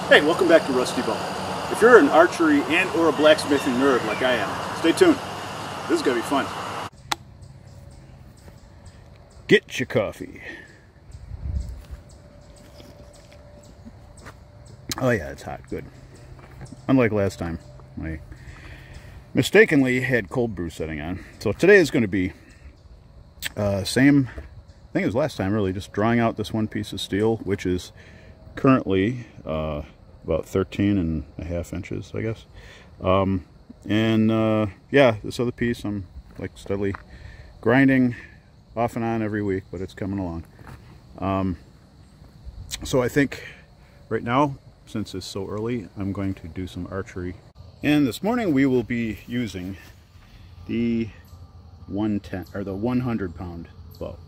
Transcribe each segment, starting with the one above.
Hey, welcome back to Rusty Bow. If you're an archery and or a blacksmithing nerd like I am, stay tuned. This is going to be fun. Get your coffee. Oh yeah, it's hot. Good. Unlike last time, I mistakenly had cold brew setting on. So today is going to be same thing as last time, really, just drawing out this one piece of steel, which is currently about 13.5 inches, I guess. Yeah, this other piece I'm like steadily grinding off and on every week, but it's coming along. So I think right now, since it's so early, I'm going to do some archery. And this morning we will be using the 110 or the 100-pound bow.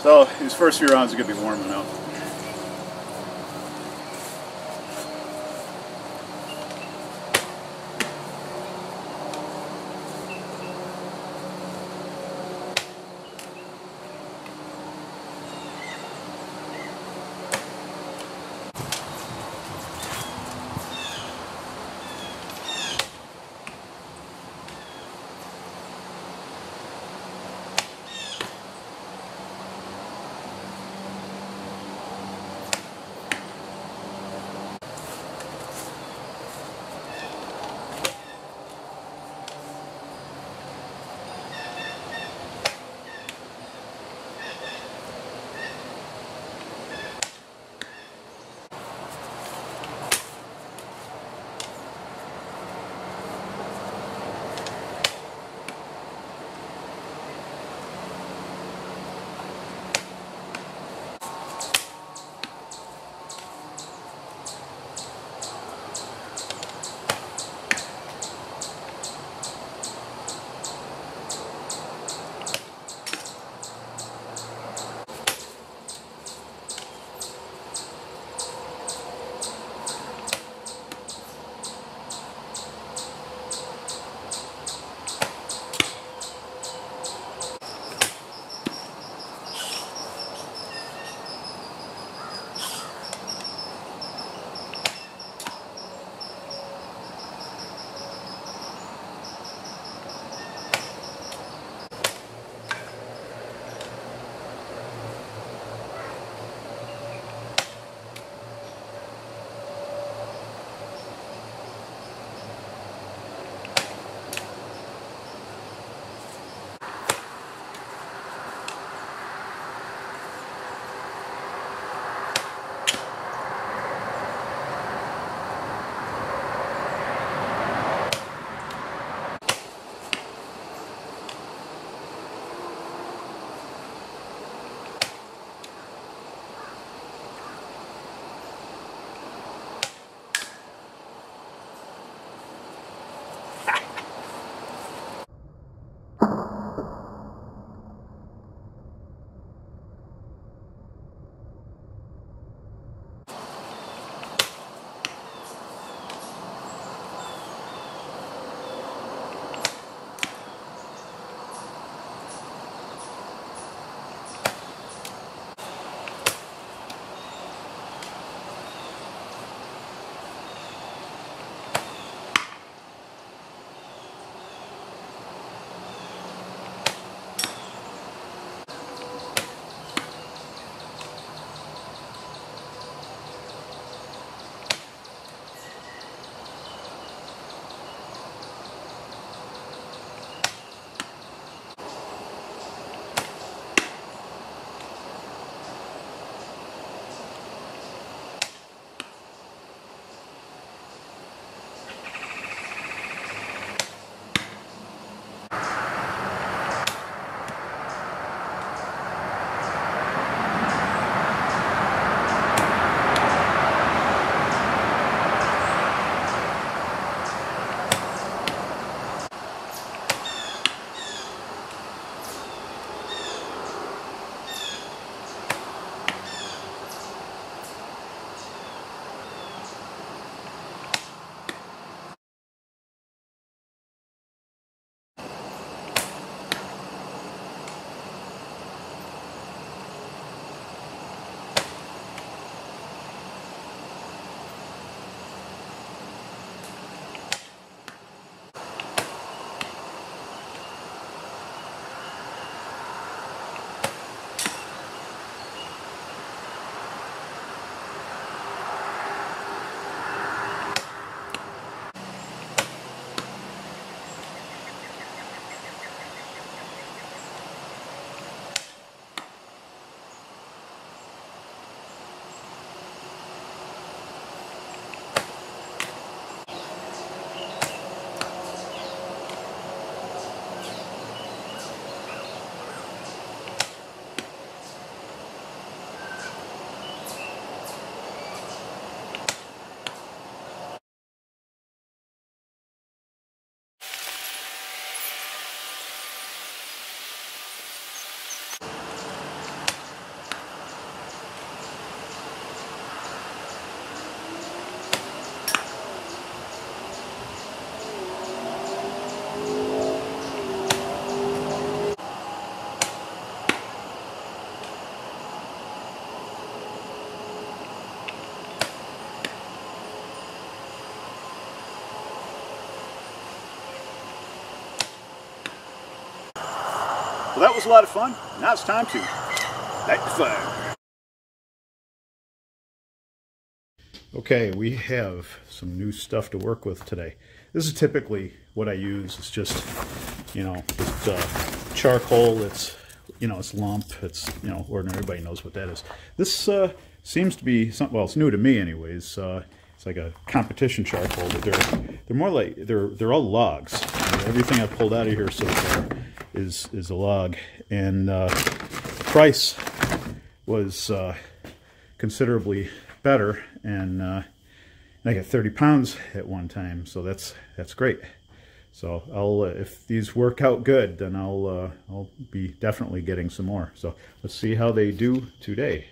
So these first few rounds are going to be warming up. Well, that was a lot of fun. Now it's time to light the fire. Okay, we have some new stuff to work with today. This is typically what I use. It's just, you know, just charcoal. It's, you know, it's lump. It's, you know, ordinary. Everybody knows what that is. This seems to be something. Well, it's new to me, anyways. It's like a competition charcoal, but they're more like they're all logs. Everything I've pulled out of here so far is a log, and the price was considerably better, and I got 30 pounds at one time, so that's great. So I'll if these work out good, then I'll be definitely getting some more. So let's see how they do today.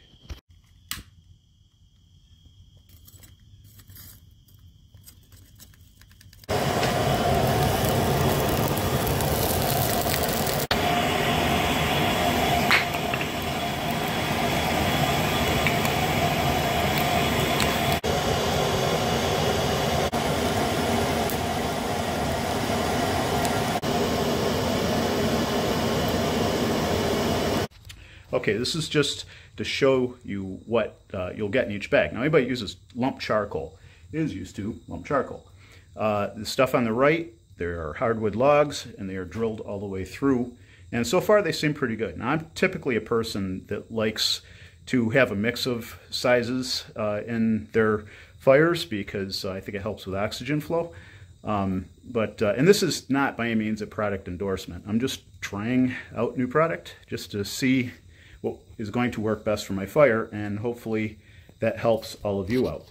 Okay, this is just to show you what you'll get in each bag. Now, anybody uses lump charcoal is used to lump charcoal. The stuff on the right, there are hardwood logs, and they are drilled all the way through. And so far, they seem pretty good. Now, I'm typically a person that likes to have a mix of sizes in their fires because I think it helps with oxygen flow. And this is not by any means a product endorsement. I'm just trying out new product just to see what is going to work best for my fire, and hopefully that helps all of you out.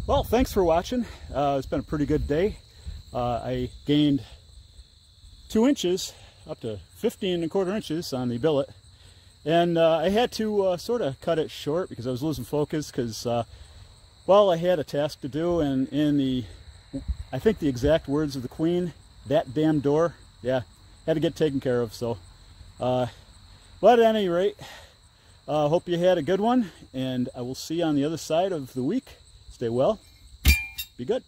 Well, thanks for watching. It's been a pretty good day. I gained 2 inches, up to 15¼ inches on the billet. And I had to sort of cut it short because I was losing focus because, well, I had a task to do, and in the, I think the exact words of the Queen, that damn door, yeah, had to get taken care of. So, but at any rate, hope you had a good one, and I will see you on the other side of the week. Stay well, be good.